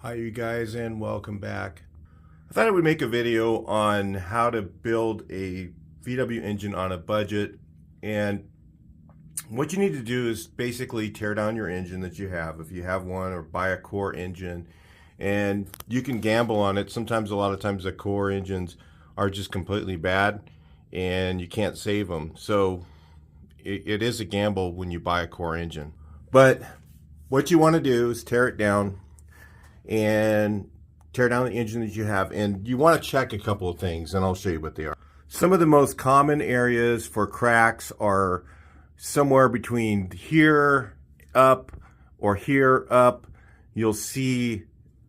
Hi you guys, and welcome back. I thought I would make a video on how to build a VW engine on a budget, and what you need to do is basically tear down your engine that you have, if you have one, or buy a core engine, and you can gamble on it. Sometimes, a lot of times, the core engines are just completely bad and you can't save them, so it is a gamble when you buy a core engine. But what you want to do is tear it down and tear down the engine that you have, and you want to check a couple of things, and I'll show you what they are. Some of the most common areas for cracks are somewhere between here up or here up. You'll see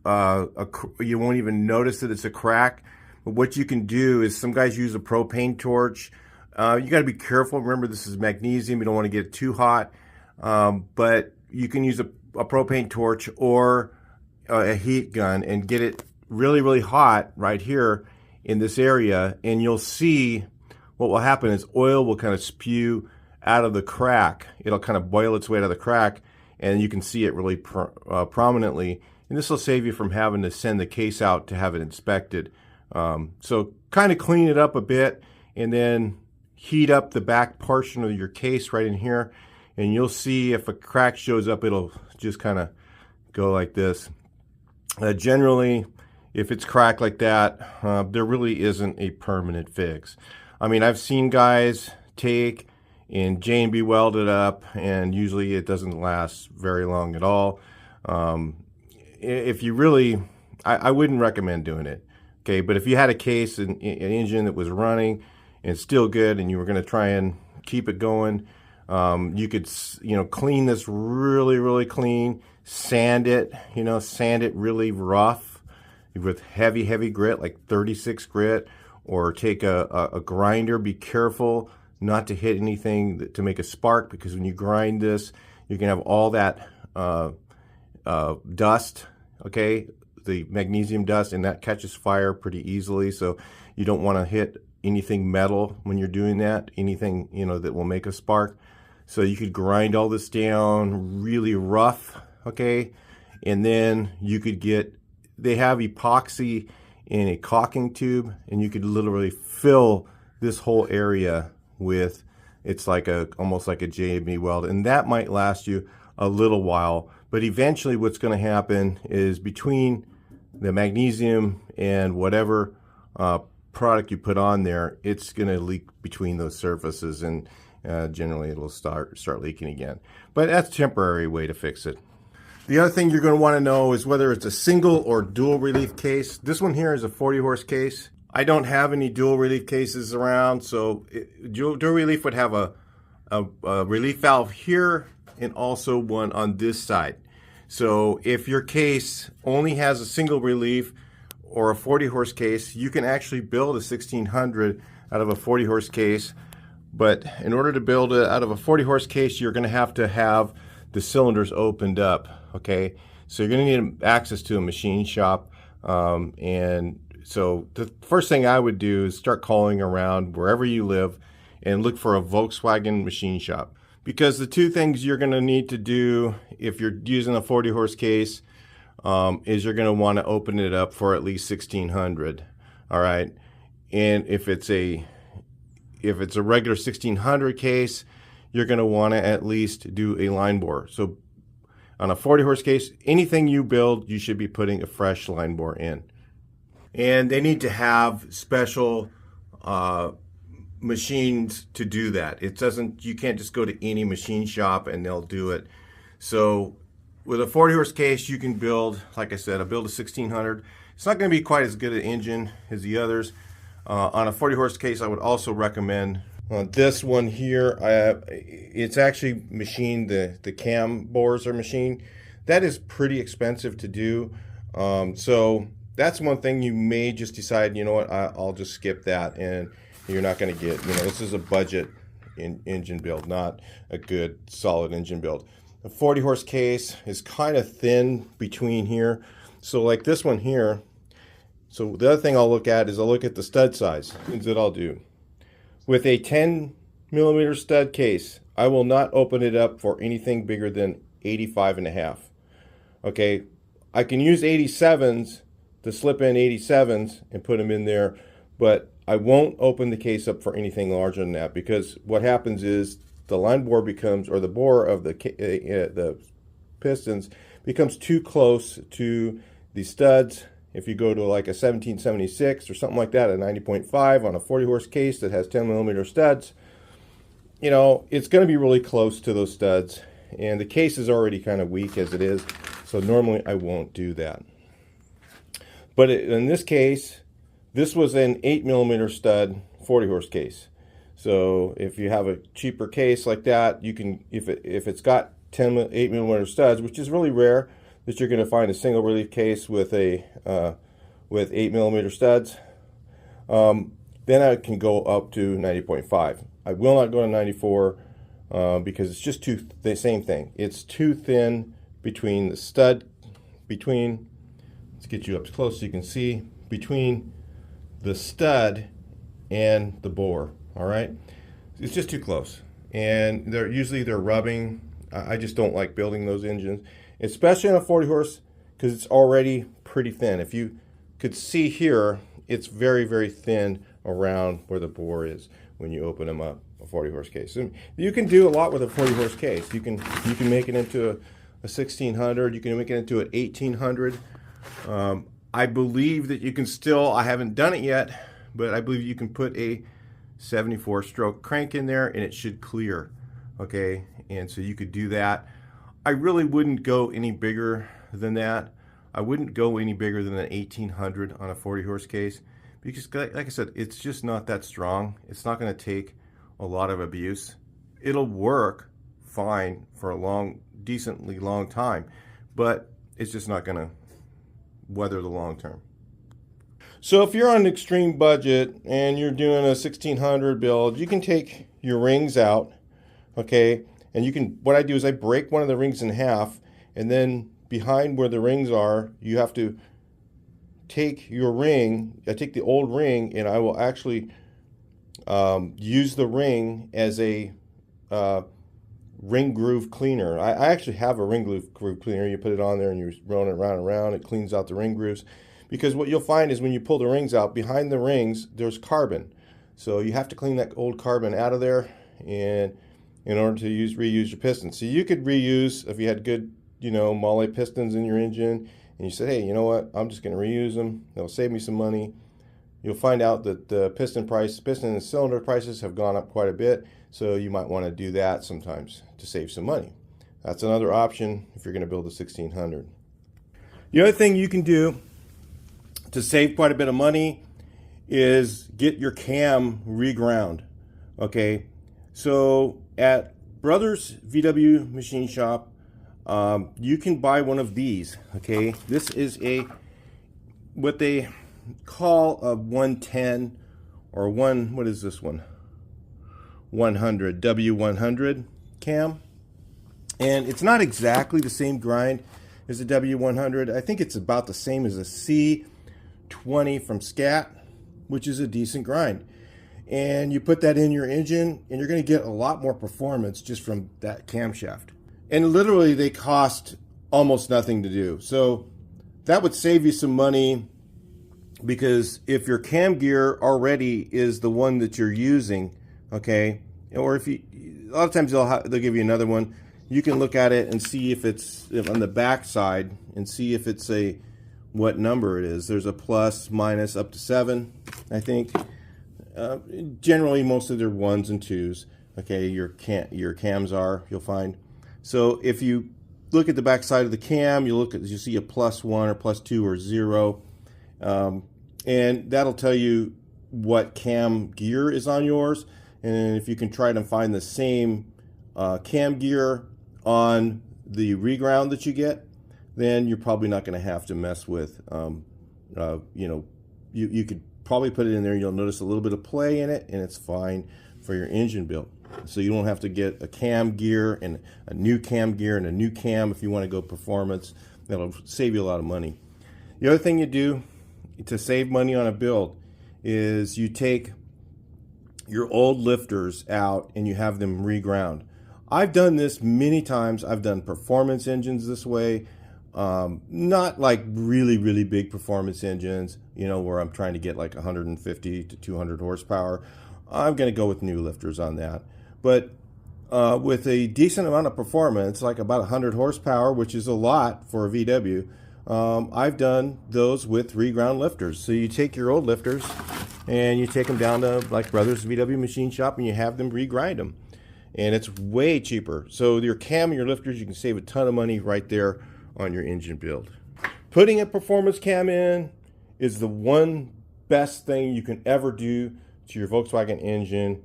you won't even notice that it's a crack, but what you can do is, some guys use a propane torch. You got to be careful. Remember, this is magnesium. You don't want to get it too hot, but you can use a propane torch or a heat gun and get it really hot right here in this area, and you'll see what will happen is oil will kind of spew out of the crack. It'll kind of boil its way out of the crack, and you can see it really prominently, and this will save you from having to send the case out to have it inspected. So kind of clean it up a bit, and then heat up the back portion of your case right in here, and you'll see if a crack shows up, it'll just kind of go like this. Generally, if it's cracked like that, there really isn't a permanent fix. I mean, I've seen guys take and J&B weld it up, and usually it doesn't last very long at all. If you really, I wouldn't recommend doing it. Okay, but if you had a case, an engine that was running and still good, and you were going to try and keep it going, you could, clean this really clean. Sand it, sand it really rough with heavy grit, like 36 grit, or take a grinder. Be careful not to hit anything to make a spark, because when you grind this, you can have all that dust, okay, the magnesium dust, and that catches fire pretty easily. So you don't want to hit anything metal when you're doing that, anything, that will make a spark. So you could grind all this down really rough. Okay, and then you could get, they have epoxy in a caulking tube, and you could literally fill this whole area with, it's like almost like a J&B weld, and that might last you a little while. But eventually what's going to happen is, between the magnesium and whatever product you put on there, it's going to leak between those surfaces, and generally it'll start leaking again. But that's a temporary way to fix it. The other thing you're going to want to know is whether it's a single or dual relief case. This one here is a 40 horse case. I don't have any dual relief cases around, so dual relief would have a relief valve here and also one on this side. So if your case only has a single relief or a 40 horse case, you can actually build a 1600 out of a 40 horse case. But in order to build it out of a 40 horse case, you're going to have the cylinders opened up. Okay, so you're going to need access to a machine shop, and so the first thing I would do is start calling around wherever you live and look for a Volkswagen machine shop, because the two things you're going to need to do if you're using a 40 horse case is you're going to want to open it up for at least 1600. All right, and if it's a regular 1600 case, you're going to want to at least do a line bore. So on a 40 horse case, anything you build, you should be putting a fresh line bore in. And they need to have special machines to do that. You can't just go to any machine shop and they'll do it. So with a 40 horse case, you can build, like I said, build a 1600. It's not going to be quite as good an engine as the others. On a 40 horse case, I would also recommend this one here. It's actually machined, the cam bores are machined. That is pretty expensive to do. So that's one thing you may just decide, you know what, I'll just skip that, and you're not going to get, this is a budget engine build, not a good solid engine build. The 40 horse case is kind of thin between here. So like this one here. So the other thing I'll look at is I'll look at the stud size. Things that I'll do. With a 10 millimeter stud case, I will not open it up for anything bigger than 85.5. Okay, I can use 87s to slip in 87s and put them in there, but I won't open the case up for anything larger than that, because what happens is the line bore becomes, or the bore of the pistons becomes too close to the studs. If you go to like a 1776 or something like that, a 90.5 on a 40 horse case that has 10mm studs, you know, it's going to be really close to those studs, and the case is already kind of weak as it is, so normally I won't do that. But in this case, this was an 8mm stud 40 horse case. So if you have a cheaper case like that, you can, if it's got 8mm studs, which is really rare that you're going to find a single relief case with a with 8mm studs, then I can go up to 90.5. I will not go to 94 because it's just the same thing. It's too thin between the stud, let's get you up close so you can see, between the stud and the bore. All right, it's just too close, and they're rubbing. I just don't like building those engines, especially on a 40 horse, because it's already pretty thin. If you could see here, it's very, very thin around where the bore is when you open them up, a 40 horse case. And you can do a lot with a 40 horse case. You can make it into a 1600. You can make it into an 1800. I believe that you can still, I haven't done it yet, but I believe you can put a 74 stroke crank in there and it should clear. Okay, and so you could do that. I really wouldn't go any bigger than that. I wouldn't go any bigger than an 1800 on a 40 horse case, because like I said, it's just not that strong. It's not going to take a lot of abuse. It'll work fine for a decently long time, but it's just not going to weather the long term. So if you're on an extreme budget and you're doing a 1600 build, you can take your rings out, okay? And you can, what I do is I break one of the rings in half, and then behind where the rings are, you have to take your ring. I take the old ring and I will actually use the ring as a ring groove cleaner. I actually have a ring groove cleaner. You put it on there and you're rolling it around and around. It cleans out the ring grooves. Because what you'll find is when you pull the rings out, behind the rings, there's carbon. So you have to clean that old carbon out of there, and in order to reuse your pistons. So you could reuse, if you had good, Molle pistons in your engine, and you said, hey, you know what, I'm just going to reuse them. They'll save me some money. You'll find out that the piston and cylinder prices have gone up quite a bit, so you might want to do that sometimes to save some money. That's another option if you're going to build a 1600. The other thing you can do to save quite a bit of money is get your cam reground. Okay, so at Brothers VW Machine Shop, you can buy one of these. Okay, this is what they call a 110 or what is this one? 100 W100 cam, and it's not exactly the same grind as a W100. I think it's about the same as a C20 from Scat, which is a decent grind. And you put that in your engine and you're going to get a lot more performance just from that camshaft. And literally they cost almost nothing to do. So that would save you some money, because if your cam gear already is the one that you're using, okay, or a lot of times they'll give you another one. You can look at it and see if on the back side and see if it's what number it is. There's a plus, minus, up to 7, I think. Generally, most of their 1s and 2s. Okay, your cams are, you'll find. So if you look at the back side of the cam, you see a +1 or +2 or 0, and that'll tell you what cam gear is on yours. And if you can try to find the same cam gear on the reground that you get, then you're probably not going to have to mess with, you could probably put it in there. You'll notice a little bit of play in it, and it's fine for your engine build. So you don't have to get a cam gear and a new cam gear and a new cam if you want to go performance. That'll save you a lot of money. The other thing you do to save money on a build is you take your old lifters out and you have them reground. I've done this many times. I've done performance engines this way. Not like really big performance engines, where I'm trying to get like 150 to 200 horsepower. I'm going to go with new lifters on that. But with a decent amount of performance, like about 100 horsepower, which is a lot for a VW, I've done those with reground lifters. So you take your old lifters and you take them down to like Brothers VW Machine Shop and you have them regrind them. And it's way cheaper. So your cam and your lifters, you can save a ton of money right there on your engine build. Putting a performance cam in is the one best thing you can ever do to your Volkswagen engine,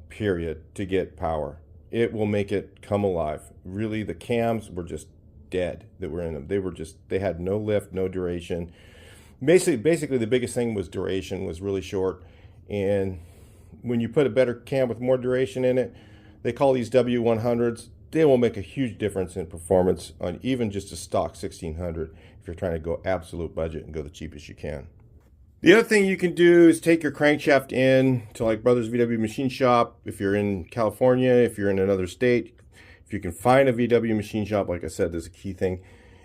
period, to get power. It will make it come alive. Really, the cams were just dead that were in them. They had no lift, no duration. Basically the biggest thing was duration was really short. And when you put a better cam with more duration in it, they call these W100s, they will make a huge difference in performance on even just a stock 1600 if you're trying to go absolute budget and go the cheapest you can. The other thing you can do is take your crankshaft in to like Brothers VW Machine Shop. If you're in California, if you're in another state, if you can find a VW machine shop, like I said, there's a key thing,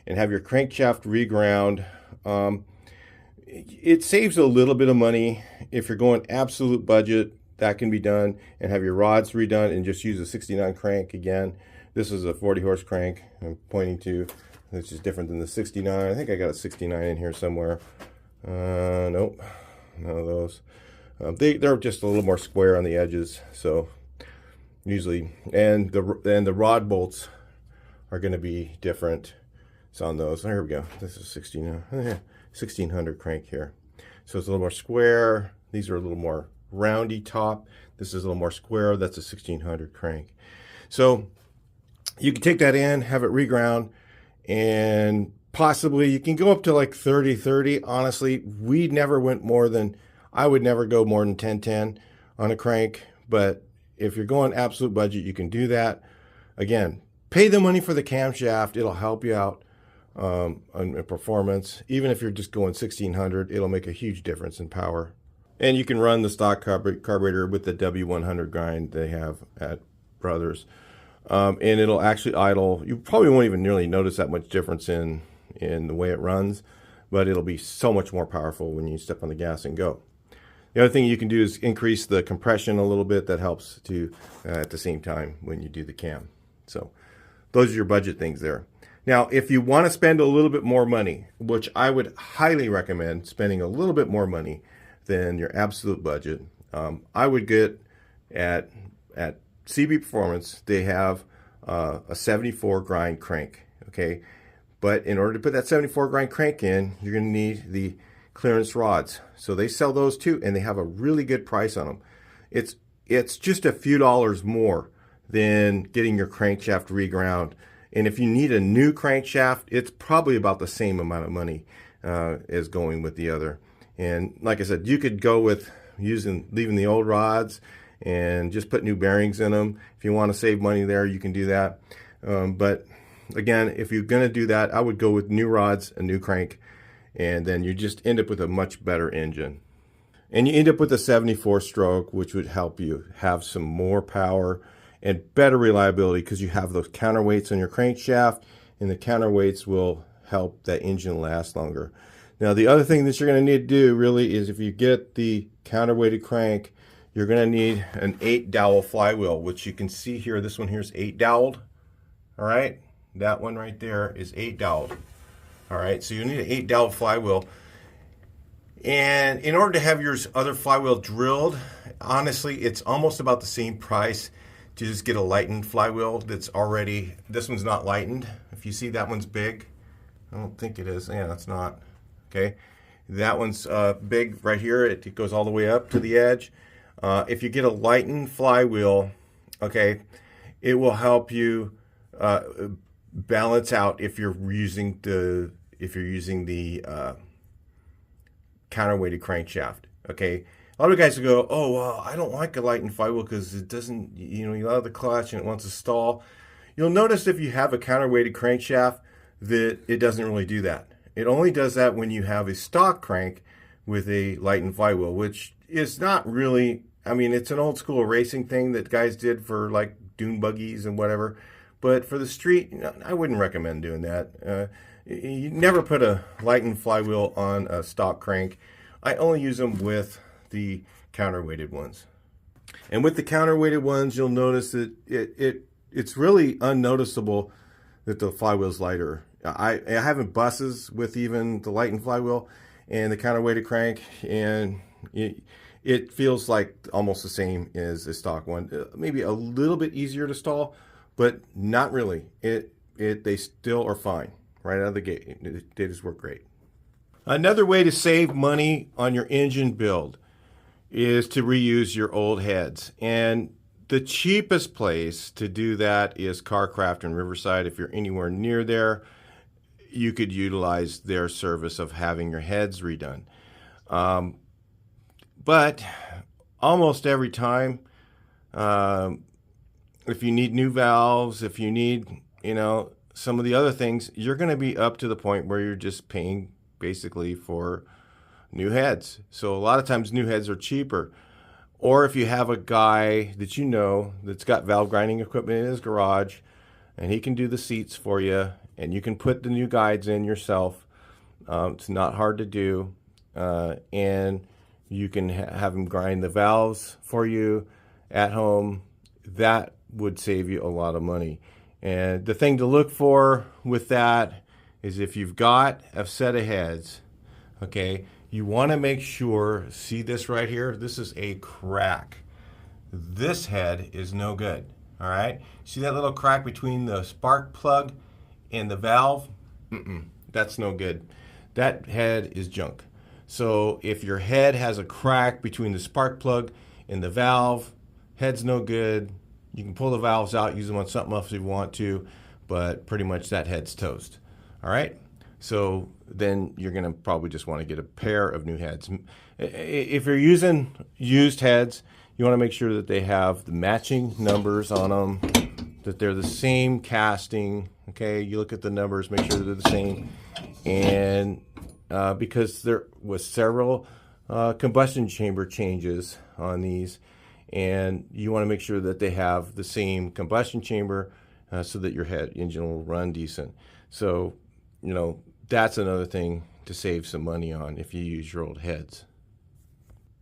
and have your crankshaft reground. It saves a little bit of money. If you're going absolute budget, that can be done, and have your rods redone and just use a 69 crank again. This is a 40 horse crank I'm pointing to. This is different than the 69. I think I got a 69 in here somewhere. Nope, none of those. They're just a little more square on the edges, so usually, and the rod bolts are going to be different. So on those, here we go. This is 1600 crank here. So it's a little more square. These are a little more roundy top. This is a little more square. That's a 1600 crank. So you can take that in, have it reground, and possibly you can go up to like 30-30. Honestly, we never went more than, I would never go more than 10-10 on a crank. But if you're going absolute budget, you can do that. Again, pay the money for the camshaft. It'll help you out on performance. Even if you're just going 1600, it'll make a huge difference in power. And you can run the stock carburetor with the W100 grind they have at Brothers. And it'll actually idle. You probably won't even nearly notice that much difference in the way it runs, but it'll be so much more powerful when you step on the gas and go. The other thing you can do is increase the compression a little bit. That helps too at the same time when you do the cam. So those are your budget things there. Now, if you want to spend a little bit more money, which I would highly recommend spending a little bit more money than your absolute budget, I would get at CB Performance. They have a 74 grind crank. Okay, but in order to put that 74 grind crank in, you're going to need the clearance rods. So they sell those too, and they have a really good price on them. It's just a few dollars more than getting your crankshaft reground. And if you need a new crankshaft, it's probably about the same amount of money as going with the other. And like I said, you could go with leaving the old rods and just put new bearings in them. If you want to save money there, you can do that. But again, if you're going to do that, I would go with new rods, a new crank, and then you just end up with a much better engine. And you end up with a 74 stroke, which would help you have some more power and better reliability because you have those counterweights on your crankshaft, and the counterweights will help that engine last longer. Now, the other thing that you're going to need to do really is if you get the counterweighted crank, you're going to need an 8-dowel flywheel, which you can see here. This one here is 8-doweled. All right, that one right there is 8-doweled. All right, so you need an 8-dowel flywheel. And in order to have your other flywheel drilled, honestly, it's almost about the same price to just get a lightened flywheel that's already, this one's not lightened. If you see that one's big, I don't think it is. Yeah, that's not. Okay, that one's big right here. It goes all the way up to the edge. If you get a lightened flywheel, okay, it will help you balance out if you're using the counterweighted crankshaft. Okay, a lot of guys will go, oh well, I don't like a lightened flywheel because it doesn't, you allow the clutch and it wants to stall. You'll notice if you have a counterweighted crankshaft that it doesn't really do that. It only does that when you have a stock crank with a lightened flywheel, which is not really, I mean, it's an old school racing thing that guys did for like dune buggies and whatever. But for the street, I wouldn't recommend doing that. You never put a Lighten flywheel on a stock crank. I only use them with the counterweighted ones. And with the counterweighted ones, you'll notice that it's really unnoticeable that the flywheel's lighter. I have in buses with even the Lighten flywheel and the counterweighted crank, and it feels like almost the same as a stock one. Maybe a little bit easier to stall, but not really. They still are fine right out of the gate. They just work great. Another way to save money on your engine build is to reuse your old heads. And the cheapest place to do that is Crankshaft in Riverside. If you're anywhere near there, you could utilize their service of having your heads redone. But almost every time, if you need new valves, if you need, some of the other things, you're going to be up to the point where you're just paying basically for new heads. So a lot of times new heads are cheaper. Or if you have a guy that you know that's got valve grinding equipment in his garage and he can do the seats for you and you can put the new guides in yourself. It's not hard to do. And you can have him grind the valves for you at home. That would save you a lot of money. And the thing to look for with that is if you've got a set of heads, okay, you want to make sure, see this right here? This is a crack. This head is no good, all right? See that little crack between the spark plug and the valve? That's no good. That head is junk. So if your head has a crack between the spark plug and the valve, head's no good. You can pull the valves out, use them on something else if you want to, but pretty much that head's toast. All right? So then you're going to probably just want to get a pair of new heads. If you're using used heads, you want to make sure that they have the matching numbers on them, that they're the same casting. Okay, you look at the numbers, make sure they're the same. And because there was several combustion chamber changes on these, and you want to make sure that they have the same combustion chamber so that your engine will run decent. So, that's another thing to save some money on if you use your old heads.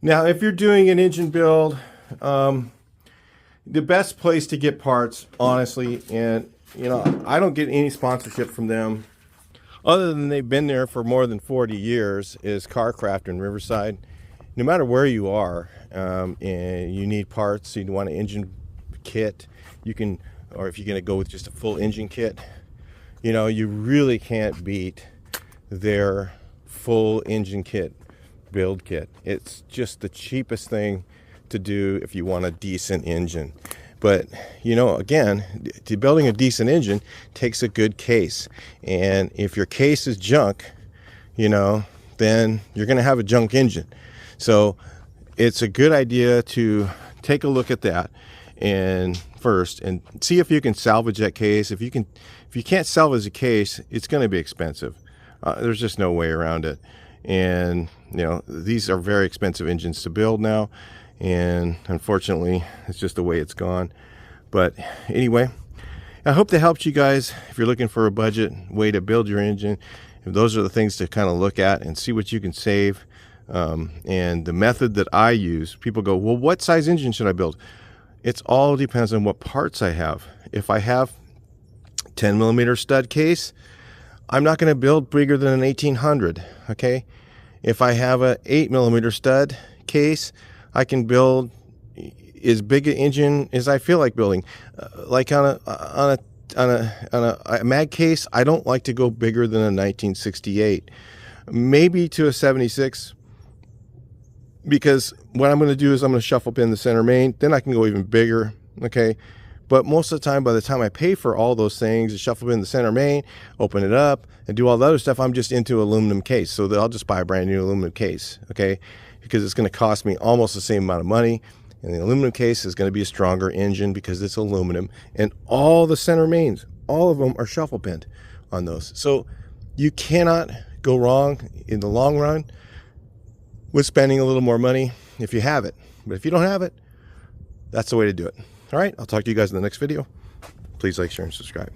Now, if you're doing an engine build, the best place to get parts, honestly, and I don't get any sponsorship from them other than they've been there for more than 40 years, is Crankshaft in Riverside. No matter where you are, and you need parts, you want an engine kit, you can, or if you're going to go with just a full engine kit, you really can't beat their full engine kit build kit. It's just the cheapest thing to do if you want a decent engine. But again, building a decent engine takes a good case, and if your case is junk, then you're going to have a junk engine. So it's a good idea to take a look at that and first and see if you can salvage that case. If you can't salvage a case, it's going to be expensive. There's just no way around it. And these are very expensive engines to build now, and unfortunately it's just the way it's gone. But anyway, I hope that helps you guys if you're looking for a budget way to build your engine. If those are the things to kind of look at and see what you can save. And the method that I use, people go, well, what size engine should I build? It's all depends on what parts I have. If I have 10mm stud case, I'm not going to build bigger than an 1800, okay? If I have a 8mm stud case, I can build as big an engine as I feel like building. Like on a mag case, I don't like to go bigger than a 1968, maybe to a 76. Because what I'm going to do is I'm going to shuffle pin the center main, then I can go even bigger, okay? But most of the time, by the time I pay for all those things, to shuffle pin the center main, open it up, and do all the other stuff, I'm just into aluminum case. So I'll just buy a brand new aluminum case, okay? Because it's going to cost me almost the same amount of money, and the aluminum case is going to be a stronger engine because it's aluminum, and all the center mains, all of them are shuffle pinned on those. So you cannot go wrong in the long run with spending a little more money if you have it. But if you don't have it, that's the way to do it. All right, I'll talk to you guys in the next video. Please like, share, and subscribe.